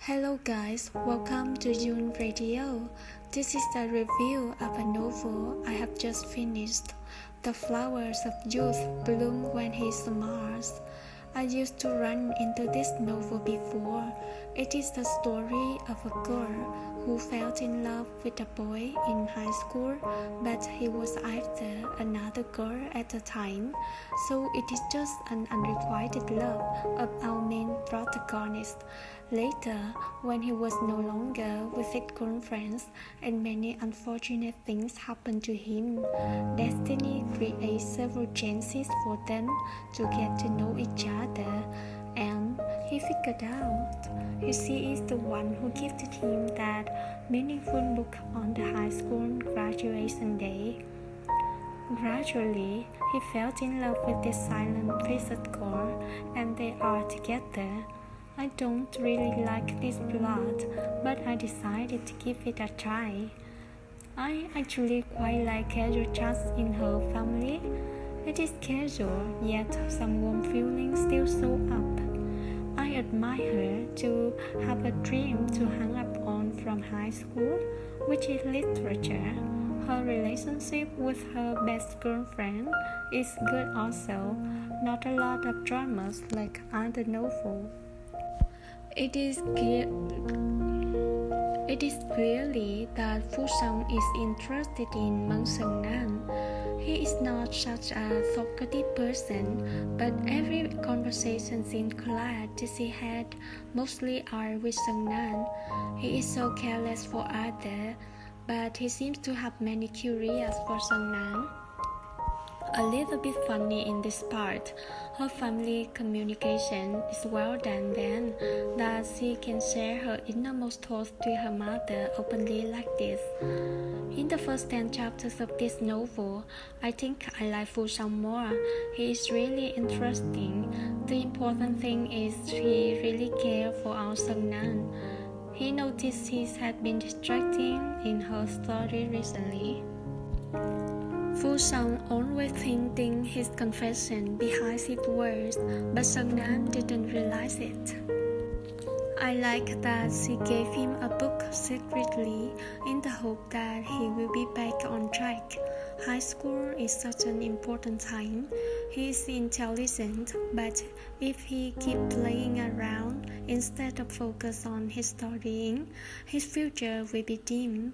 Hello guys, welcome to June Radio. This is a review of a novel I have just finished. The flowers of youth bloom when he smiles. I used to run into this novel before. It is the story of a girl who fell in love with a boy in high school, but he was after another girl at the time, so it is just an unrequited love of our main protagonist. Later, when he was no longer with his girlfriends and many unfortunate things happened to him, destiny creates several chances for them to get to know each other, and he figured out she is the one who gifted him that meaningful book on the high school graduation day. Gradually, he fell in love with this silent-faced girl, and they are together. I don't really like this plot, but I decided to give it a try. I actually quite like casual chats in her family. It is casual, yet some warm feelings still show up. I admire her to have a dream to hang up on from high school, which is literature. Her relationship with her best girlfriend is good also, not a lot of dramas like other novels. It is clearly that Fu Song is interested in Meng Seung-nan. He is not such a talkative person, but every conversation in class that she had mostly are with Seung-nan. He is so careless for others, but he seems to have many curious for Seung-nan. A little bit funny in this part, her family communication is well done then, that she can share her innermost thoughts to her mother openly like this. In the first 10 chapters of this novel, I think I like Fu Song more. He is really interesting. The important thing is he really cares for our Seung-nan. He noticed he had been distracting in her story recently. Fu Song always hinting his confession behind his words, but Seung-nan didn't realize it. I like that she gave him a book secretly in the hope that he will be back on track. High school is such an important time. He is intelligent, but if he keeps playing around instead of focus on his studying, his future will be dim.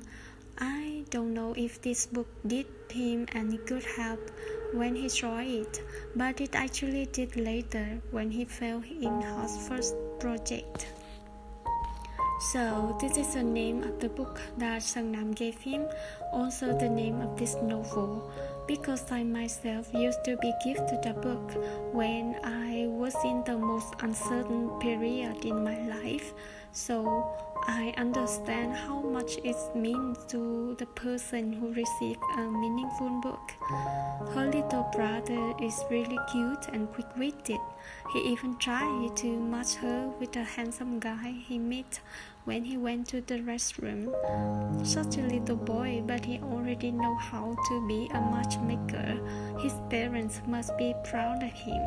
I don't know if this book did him any good help when he saw it, but it actually did later when he failed in his first project. So this is the name of the book that Seung-nam gave him, also the name of this novel, because I myself used to be gifted a book when I was in the most uncertain period in my life, so I understand how much it means to the person who received a meaningful book. Her little brother is really cute and quick-witted. He even tried to match her with a handsome guy he met when he went to the restroom. Such a little boy, but he already knows how to be a matchmaker. His parents must be proud of him.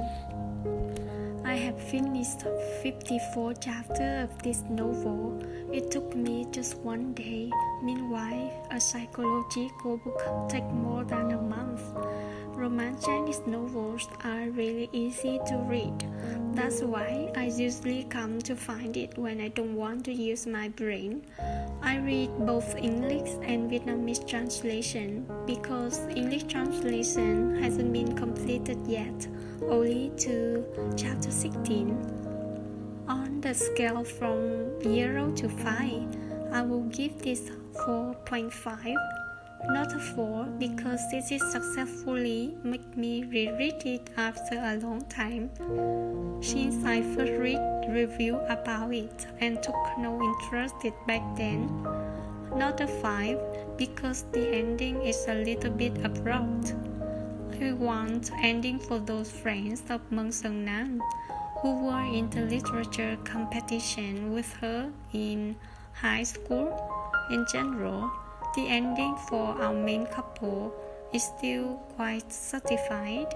I have finished 54 chapters of this novel. It took me just one day. Meanwhile, a psychological book takes more than a month. Romance Chinese novels are really easy to read. That's why I usually come to find it when I don't want to use my brain. I read both English and Vietnamese translation because English translation hasn't been completed yet, only to chapter 16. On the scale from 0 to 5, I will give this 4.5. Not a 4 because this is successfully make me reread it after a long time, since I first read review about it and took no interest back then. Not a 5 because the ending is a little bit abrupt. I want ending for those friends of Meng Seung-nan who were in the literature competition with her in high school. In general, the ending for our main couple is still quite satisfied.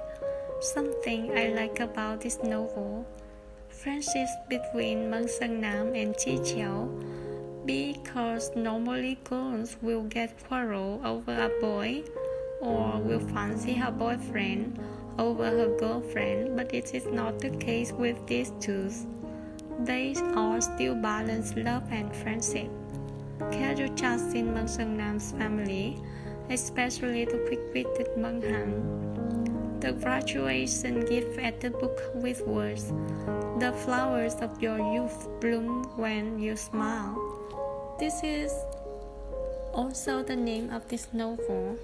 Something I like about this novel. friendships between Meng Seng Nam and Chi Chiao, because normally girls will get quarrel over a boy or will fancy her boyfriend over her girlfriend, but it is not the case with these two. They all still balance love and friendship. Can you trust in Meng Seng Nam's family, especially the quick-witted Meng Han? The graduation gift at the book with words, "The flowers of your youth bloom when you smile." This is also the name of this novel.